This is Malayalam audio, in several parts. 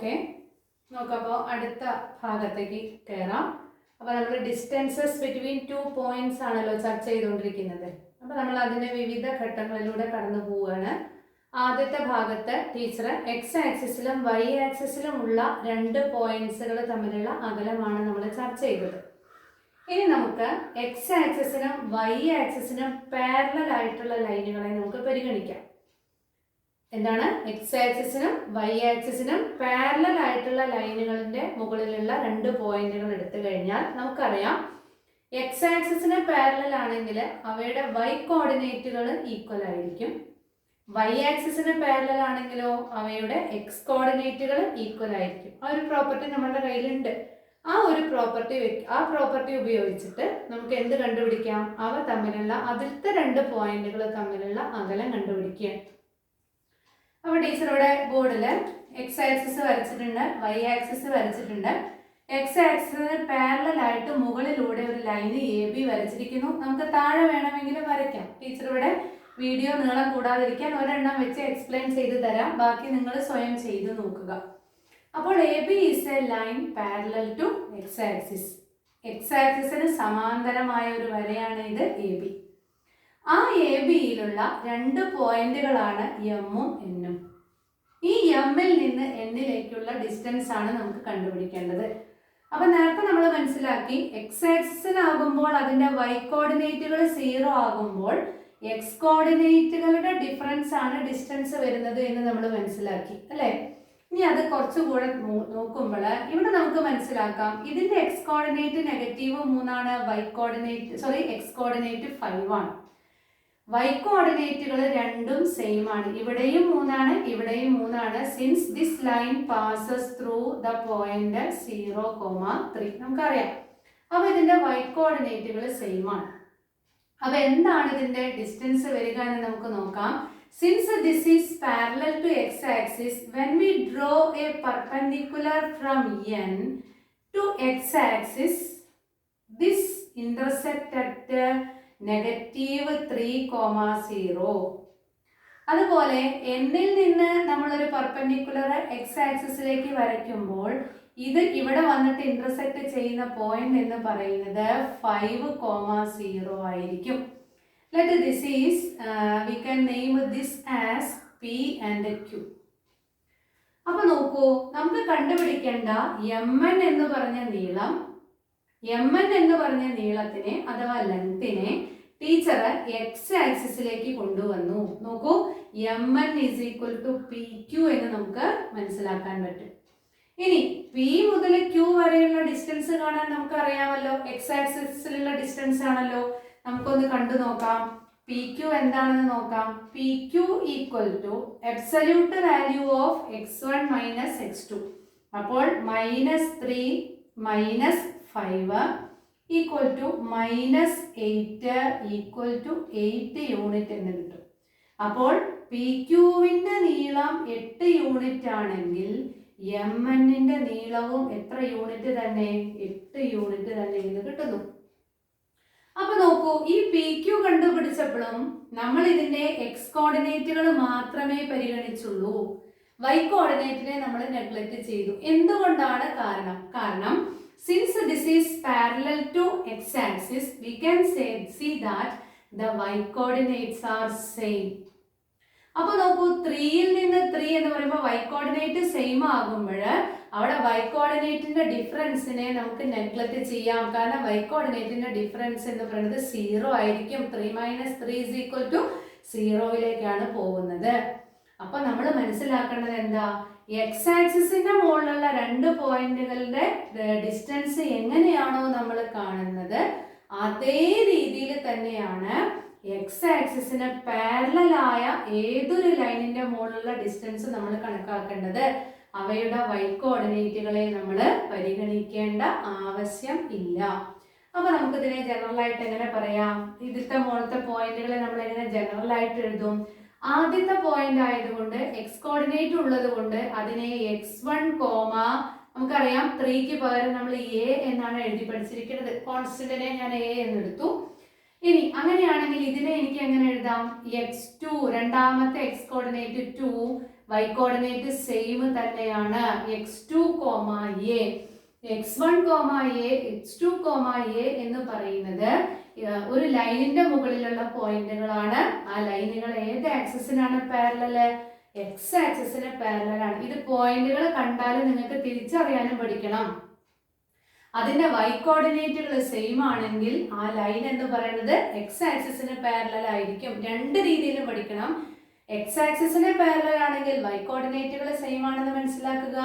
ഓക്കെ, നോക്കപ്പോൾ അടുത്ത ഭാഗത്തേക്ക് കയറാം. അപ്പോൾ നമ്മൾ ഡിസ്റ്റൻസസ് ബിറ്റ്വീൻ 2 പോയിന്റ്സ് ആണല്ലോ ചർച്ച ചെയ്തുകൊണ്ടിരിക്കുന്നത്. അപ്പോൾ നമ്മൾ അതിൻ്റെ വിവിധ ഘട്ടങ്ങളിലൂടെ കടന്നു പോവുകയാണ്. ആദ്യത്തെ ഭാഗത്ത് ടീച്ചർ എക്സ് ആക്സിസിലും വൈ ആക്സിസിലും ഉള്ള 2 പോയിന്റ്സുകൾ തമ്മിലുള്ള അകലമാണ് നമ്മൾ ചർച്ച ചെയ്തത്. ഇനി നമുക്ക് എക്സ് ആക്സിസിനും വൈ ആക്സിസിനും പാരലൽ ആയിട്ടുള്ള ലൈനുകളെ നമുക്ക് പരിഗണിക്കാം. എന്താണ്? എക്സ് ആക്സിസിനും വൈ ആക്സിസിനും പാരലൽ ആയിട്ടുള്ള ലൈനുകളിന്റെ മുകളിലുള്ള 2 പോയിന്റുകൾ എടുത്തു കഴിഞ്ഞാൽ നമുക്കറിയാം എക്സ് ആക്സിസിന് പാരലൽ ആണെങ്കിൽ അവയുടെ വൈ കോർഡിനേറ്റുകൾ ഈക്വൽ ആയിരിക്കും. വൈ ആക്സിസിന് പാരലൽ ആണെങ്കിലോ അവയുടെ എക്സ് കോർഡിനേറ്റുകൾ ഈക്വൽ ആയിരിക്കും. ആ ഒരു പ്രോപ്പർട്ടി നമ്മുടെ കയ്യിലുണ്ട്. ആ പ്രോപ്പർട്ടി ഉപയോഗിച്ചിട്ട് നമുക്ക് എന്ത് കണ്ടുപിടിക്കാം? അവ തമ്മിലുള്ള അതിലത്തെ 2 പോയിന്റുകൾ തമ്മിലുള്ള അകലം കണ്ടുപിടിക്കുക. അപ്പോൾ ടീച്ചർ ഇവിടെ ബോർഡിൽ എക്സ് ആക്സിസ് വരച്ചിട്ടുണ്ട്, വൈ ആക്സിസ് വരച്ചിട്ടുണ്ട്. എക്സ് ആക്സിസിന് പാരലൽ ആയിട്ട് മുകളിലൂടെ ഒരു ലൈന് എ ബി വരച്ചിരിക്കുന്നു. നമുക്ക് താഴെ വേണമെങ്കിൽ വരയ്ക്കാം. ടീച്ചർ ഇവിടെ വീഡിയോ നീളം കൂടാതിരിക്കാൻ ഒരെണ്ണം വെച്ച് എക്സ്പ്ലെയിൻ ചെയ്ത് തരാം. ബാക്കി നിങ്ങൾ സ്വയം ചെയ്ത് നോക്കുക. അപ്പോൾ A B is a line parallel to X axis. X ആക്സിസിന് സമാന്തരമായ ഒരു വരയാണ് ഇത് എ ബി. ആ എ ബിയിലുള്ള 2 പോയിന്റുകളാണ് എമ്മും എന്നും. ഈ എമ്മിൽ നിന്ന് എന്നിലേക്കുള്ള ഡിസ്റ്റൻസ് ആണ് നമുക്ക് കണ്ടുപിടിക്കേണ്ടത്. അപ്പൊ നേരത്തെ നമ്മൾ മനസ്സിലാക്കി എക്സ് ആക്സിസിലാകുമ്പോൾ അതിന്റെ വൈ കോർഡിനേറ്റുകൾ 0 ആകുമ്പോൾ എക്സ് കോർഡിനേറ്റുകളുടെ ഡിഫറൻസ് ആണ് ഡിസ്റ്റൻസ് വരുന്നത് എന്ന് നമ്മൾ മനസ്സിലാക്കി അല്ലേ? ഇനി അത് കുറച്ചുകൂടെ നോക്കുമ്പോൾ ഇവിടെ നമുക്ക് മനസ്സിലാക്കാം ഇതിന്റെ എക്സ് കോർഡിനേറ്റ് -3 ആണ്, എക്സ് കോർഡിനേറ്റ് 5 ആണ്. വൈ കോർഡിനേറ്റുകൾ രണ്ടും സെയിം ആണ്. ഇവിടെയും 3 ആണ്, ഇവിടെയും 3 ആണ്. Since this line passes through the point 0,3 നമുക്കറിയാം. അപ്പൊ ഇതിന്റെ വൈ കോർഡിനേറ്റുകൾ സെയിം ആണ്. അപ്പൊ എന്താണ് ഇതിന്റെ ഡിസ്റ്റൻസ് വരിക എന്ന് നമുക്ക് നോക്കാം. Since this is parallel to X axis, when we draw a perpendicular from n to X axis, this intersect at -3,0. അതുപോലെ എന്നിൽ നിന്ന് നമ്മളൊരു പെർപെൻഡിക്കുലർ എക്സ് ആക്സിസിലേക്ക് വരയ്ക്കുമ്പോൾ ഇത് ഇവിടെ വന്നിട്ട് ഇന്റർസെക്റ്റ് ചെയ്യുന്ന പോയിന്റ് എന്ന് പറയുന്നത് 5,0 ആയിരിക്കും. Let this is we can name this as P and Q. അപ്പൊ നോക്കൂ, നമുക്ക് കണ്ടുപിടിക്കേണ്ട mn എന്ന് പറഞ്ഞ നീളം, mn എന്ന് പറഞ്ഞ നീളത്തിനെ അഥവാ ലെങ്തിനെ ടീച്ചർ എക്സ് ആക്സിസിലേക്ക് കൊണ്ടുവന്നു. നോക്കൂ, mn = PQ എന്ന് നമുക്ക് മനസ്സിലാക്കാൻ പറ്റും. ഇനി P മുതൽ Q വരെയുള്ള ഡിസ്റ്റൻസ് കാണാൻ നമുക്ക് അറിയാമല്ലോ, എക്സ് ആക്സിസിലുള്ള ഡിസ്റ്റൻസ് ആണല്ലോ. നമുക്കൊന്ന് കണ്ടു നോക്കാം. PQ എന്താണെന്ന് നോക്കാം. PQ = absolute value of x1 minus x2. അപ്പോൾ -3 - 5 = -8 = 8 യൂണിറ്റ് എന്ന് കിട്ടും. അപ്പോൾ PQവിന്റെ നീളം 8 യൂണിറ്റ് ആണെങ്കിൽ mnന്റെ നീളവും എത്ര യൂണിറ്റ് തന്നെ? 8 യൂണിറ്റ് തന്നെ എന്ന് കിട്ടുന്നു. അപ്പൊ നോക്കൂ, ഈ PQ കണ്ടുപിടിച്ചപ്പോഴും നമ്മൾ ഇതിന്റെ എക്സ് കോർഡിനേറ്റുകൾ മാത്രമേ പരിഗണിച്ചുള്ളൂ. വൈ കോർഡിനേറ്റിനെ നമ്മൾ നെഗ്ലക്ട് ചെയ്തു. എന്തുകൊണ്ടാണ്? കാരണം since this is parallel to x-axis, we can see that the y coordinates are same. അപ്പോൾ നോക്കൂ, 3ൽ നിന്ന് 3 എന്ന് പറയുമ്പോൾ വൈ കോർഡിനേറ്റ് സെയിം ആകുമ്പോൾ അവിടെ വൈ കോർഡിനേറ്റിന്റെ ഡിഫറൻസിനെ നമുക്ക് നെഗ്ലക്ട് ചെയ്യാം. കാരണം വൈ കോർഡിനേറ്റിന്റെ ഡിഫറൻസ് എന്ന് പറയുന്നത് 0 ആയിരിക്കും. 3 - 3 = 0യിലേക്കാണ് പോകുന്നത്. അപ്പൊ നമ്മൾ മനസ്സിലാക്കേണ്ടത് എന്താ? എക്സ് ആക്സിസിന്റെ മുകളിലുള്ള 2 പോയിന്റുകളുടെ ഡിസ്റ്റൻസ് എങ്ങനെയാണോ നമ്മൾ കാണുന്നത് അതേ രീതിയിൽ തന്നെയാണ് എക്സ് ആക്സിസിന് പാരലൽ ആയ ഏതൊരു ലൈനിന്റെ മുകളിലുള്ള ഡിസ്റ്റൻസ് നമ്മൾ കണക്കാക്കേണ്ടത്. അവയുടെ വൈ കോർഡിനേറ്റുകളെ നമ്മൾ പരിഗണിക്കേണ്ട ആവശ്യം ഇല്ല. അപ്പൊ നമുക്ക് ഇതിനെ ജനറൽ ആയിട്ട് എങ്ങനെ പറയാം? ഇതിന്റെ മുകളിലത്തെ പോയിന്റുകളെ നമ്മൾ എങ്ങനെ ജനറൽ ആയിട്ട് എഴുതും? ആദ്യത്തെ പോയിന്റ് ആയതുകൊണ്ട് എക്സ് കോർഡിനേറ്റ് ഉള്ളത് കൊണ്ട് അതിനെ x1, നമുക്കറിയാം 3ക്ക് പകരം നമ്മൾ a എന്നാണ് എഴുതി പഠിച്ചിരിക്കുന്നത്. കോൺസ്റ്റന്റിനെ ഞാൻ a എന്നെടുത്തു. ഇനി അങ്ങനെയാണെങ്കിൽ ഇതിനെ എനിക്ക് എങ്ങനെ എഴുതാം? x2, രണ്ടാമത്തെ X coordinate 2, y coordinate same തന്നെയാണ്. x2, a, x1, a, x2, a എന്ന് പറയുന്നത് ഒരു ലൈനിന്റെ മുകളിലുള്ള പോയിന്റുകളാണ്. ആ ലൈനുകൾ ഏത് ആക്സിസിനാണ് പാരലല്? എക്സ് ആക്സിസിന് പാരലലാണ്. ഇത് പോയിന്റുകൾ കണ്ടാലും നിങ്ങൾക്ക് തിരിച്ചറിയാനും പഠിക്കണം. അതിന്റെ y കോർഡിനേറ്റുകൾ സെയിം ആണെങ്കിൽ ആ ലൈൻ എന്ന് പറയുന്നത് എക്സ് ആക്സിസിന് പാരലൽ ആയിരിക്കും. രണ്ട് രീതിയിലും പഠിക്കണം. എക്സ് ആക്സിസിന് പാരലൽ ആണെങ്കിൽ y കോർഡിനേറ്റുകൾ സെയിം ആണെന്ന് മനസ്സിലാക്കുക.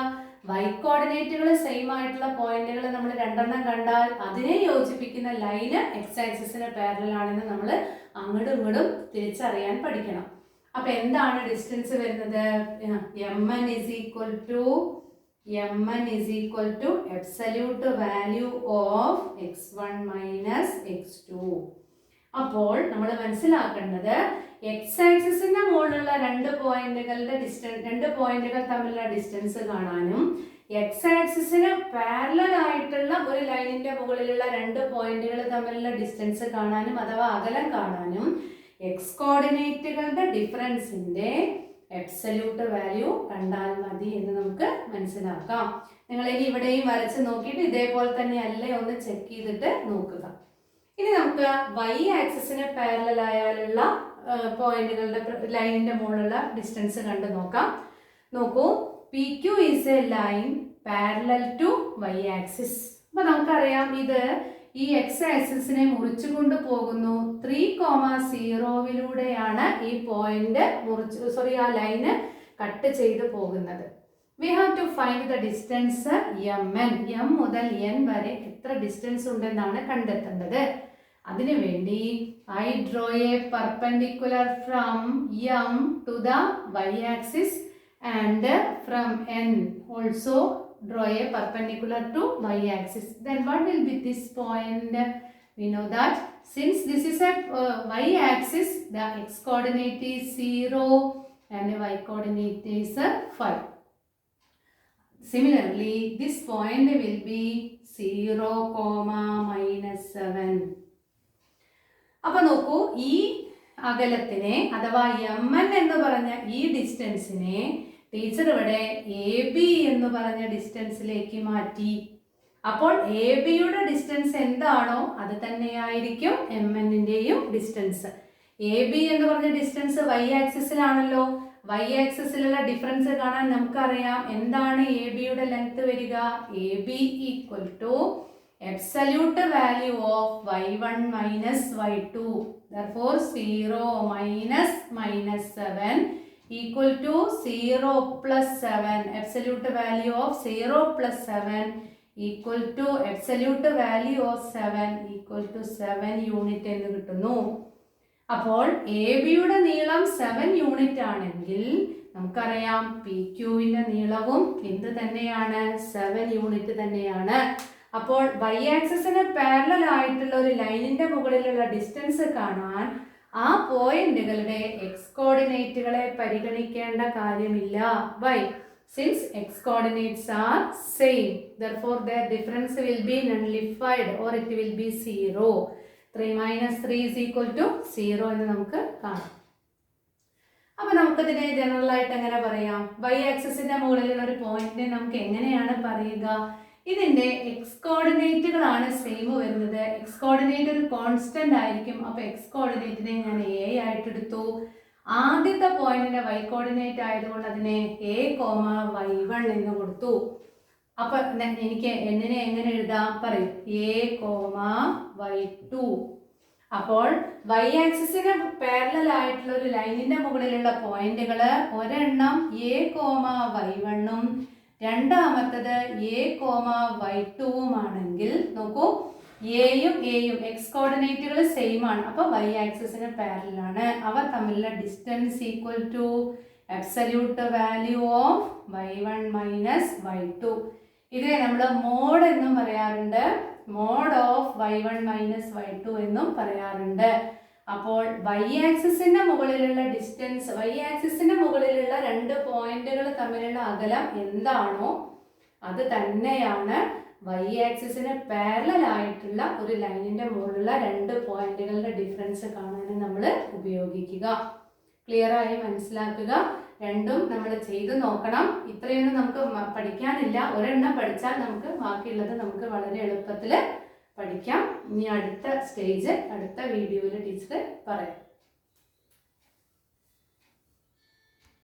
y കോർഡിനേറ്റുകൾ സെയിം ആയിട്ടുള്ള പോയിന്റുകൾ നമ്മൾ രണ്ടെണ്ണം കണ്ടാൽ അതിനെ യോജിപ്പിക്കുന്ന ലൈന് എക്സ് ആക്സിസിന് പാരലൽ ആണെന്ന് നമ്മൾ അങ്ങോട്ടും ഇങ്ങോട്ടും തിരിച്ചറിയാൻ പഠിക്കണം. അപ്പൊ എന്താണ് ഡിസ്റ്റൻസ് വരുന്നത്? mn is equal to absolute value of x1 minus x2. അപ്പോൾ നമ്മൾ മനസ്സിലാക്കേണ്ടത് എക്സ് ആക്സിസിന്റെ മുകളിലുള്ള രണ്ട് പോയിന്റുകൾ തമ്മിലുള്ള ഡിസ്റ്റൻസ് കാണാനും എക്സ് ആക്സിസിന് പാരലൽ ആയിട്ടുള്ള ഒരു ലൈനിന്റെ മുകളിലുള്ള രണ്ട് പോയിന്റുകൾ തമ്മിലുള്ള ഡിസ്റ്റൻസ് കാണാനും അഥവാ അകലം കാണാനും എക്സ് കോർഡിനേറ്റുകളുടെ ഡിഫറൻസിന്റെ അബ്സല്യൂട്ട് വാല്യൂ കണ്ടാൽ മതി എന്ന് നമുക്ക് മനസ്സിലാക്കാം. നിങ്ങൾ ഇനി ഇവിടെയും വരച്ച് നോക്കിയിട്ട് ഇതേപോലെ തന്നെ അല്ലേ ഒന്ന് ചെക്ക് ചെയ്തിട്ട് നോക്കുക. ഇനി നമുക്ക് y ആക്സിസിന് പാരലൽ ആയാലുള്ള പോയിന്റുകളുടെ ലൈനിന്റെ മുകളിലുള്ള ഡിസ്റ്റൻസ് കണ്ടു നോക്കാം. നോക്കൂ, PQ is a line parallel to y axis. അപ്പൊ നമുക്കറിയാം ഇത് ഈ എക്സ് ആക്സിസിനെ മുറിച്ചുകൊണ്ട് പോകുന്നു. 3,0 ഈ പോയിന്റ് ആ ലൈന് കട്ട് ചെയ്ത് പോകുന്നത്. We have to find the distance mn. m മുതൽ n വരെ എത്ര ഡിസ്റ്റൻസ് ഉണ്ടെന്നാണ് കണ്ടെത്തേണ്ടത്. അതിനുവേണ്ടി I draw a perpendicular from m to the y axis and from n also draw a perpendicular to y axis. Then what will be this point? We know that since this is a y axis, the x coordinate is 0 and the y coordinate is 5. Similarly, this point will be 0, -7. അപ്പോൾ നോക്കൂ, ഈ അകലത്തിനെ അഥവാ mn എന്ന് പറഞ്ഞ ഈ ഡിസ്റ്റൻസിനെ ടീച്ചർ ഇവിടെ AB എന്ന് പറഞ്ഞ ഡിസ്റ്റൻസിലേക്ക് മാറ്റി. അപ്പോൾ ABയുടെ ഡിസ്റ്റൻസ് എന്താണോ അത് തന്നെയായിരിക്കും mnന്റെയും ഡിസ്റ്റൻസ്. AB എന്ന് പറഞ്ഞ ഡിസ്റ്റൻസ് y ആക്സിസിലാണല്ലോ. y ആക്സിസിലുള്ള ഡിഫറൻസ് കാണാൻ നമുക്കറിയാം എന്താണ് ABയുടെ ലെങ്ത് വരിക. AB equal to absolute value of y1 minus y2. Therefore 0 -7 equal to 0 plus 7. Absolute value of 0 plus 7 equal to absolute value of 7 equal to 7 unit എന്ന് കിട്ടുന്നു. അപ്പോൾ ABയുടെ നീളം 7 യൂണിറ്റ് ആണെങ്കിൽ നമുക്കറിയാം PQവിന്റെ നീളവും എന്ത് തന്നെയാണ്? 7 യൂണിറ്റ് തന്നെയാണ്. അപ്പോൾ y ആക്സിസിന് പാരലൽ ആയിട്ടുള്ള ഒരു ലൈനിന്റെ മുകളിലുള്ള ഡിസ്റ്റൻസ് കാണാൻ ആ പോയിന്റുകളുടെ എക്സ് കോർഡിനേറ്റുകളെ പരിഗണിക്കേണ്ട കാര്യമില്ല. Why? Since x coordinates are same, therefore their difference will be nullified or it will be 0. 3 minus 3 is equal to 0 എന്ന് നമുക്ക് കാണാം. അപ്പൊ നമുക്കിതിനെ ജനറൽ ആയിട്ട് എങ്ങനെ പറയാം? y ആക്സിസിന്റെ മുകളിലുള്ള ഒരു പോയിന്റിനെ നമുക്ക് എങ്ങനെയാണ് പറയുക? ഇതിന്റെ എക്സ് കോർഡിനേറ്റുകളാണ് സെയിം വരുന്നത്. എക്സ് കോർഡിനേറ്റ് ഒരു കോൺസ്റ്റന്റ് ആയിരിക്കും. അപ്പൊ എക്സ് കോർഡിനേറ്റിനെ ഞാൻ a ആയിട്ട് എടുത്തു. ആദ്യത്തെ പോയിന്റിന്റെ y കോർഡിനേറ്റ് ആയതുകൊണ്ട് അതിനെ a,y1 എന്ന് കൊടുത്തു. അപ്പൊ എനിക്ക് എന്നിനെ എങ്ങനെ എഴുതാം പറയും? a,y2. അപ്പോൾ y ആക്സിസിന് പാരലൽ ആയിട്ടുള്ള ഒരു ലൈനിന്റെ മുകളിലുള്ള പോയിന്റുകള് ഒരെണ്ണം a,y1ഉം രണ്ടാമത്തത് a,y2ഉം ആണെങ്കിൽ നോക്കൂ, എയും എക്സ് കോർഡിനേറ്റുകൾ സെയിം ആണ്. അപ്പൊ y ആക്സിസിന് പാരലൽ ആണ്. അവ തമ്മിലുള്ള distance equal to absolute value of y1 minus y2. ഇതിനെ നമ്മൾ മോഡ് എന്നും പറയാറുണ്ട്, mode of y1 minus y2 എന്നും പറയാറുണ്ട്. അപ്പോൾ y ആക്സിസിന്റെ മുകളിലുള്ള ഡിസ്റ്റൻസ്, y ആക്സിസിന്റെ മുകളിലുള്ള രണ്ട് പോയിന്റുകൾ തമ്മിലുള്ള അകലം എന്താണോ അത് തന്നെയാണ് y ആക്സിസിന് പാരലൽ ആയിട്ടുള്ള ഒരു ലൈനിന്റെ മുകളിലുള്ള രണ്ട് പോയിന്റുകളുടെ ഡിഫറൻസ് കാണാൻ നമ്മൾ ഉപയോഗിക്കുക. ക്ലിയർ ആയി മനസ്സിലാക്കുക. രണ്ടും നമ്മൾ ചെയ്ത് നോക്കണം. ഇത്രയൊന്നും നമുക്ക് പഠിക്കാനില്ല. ഒരെണ്ണം പഠിച്ചാൽ നമുക്ക് ബാക്കിയുള്ളത് നമുക്ക് വളരെ എളുപ്പത്തിൽ പഠിക്കാം. ഇനി അടുത്ത സ്റ്റേജ് അടുത്ത വീഡിയോയിൽ ടീച്ചർ പറയാം.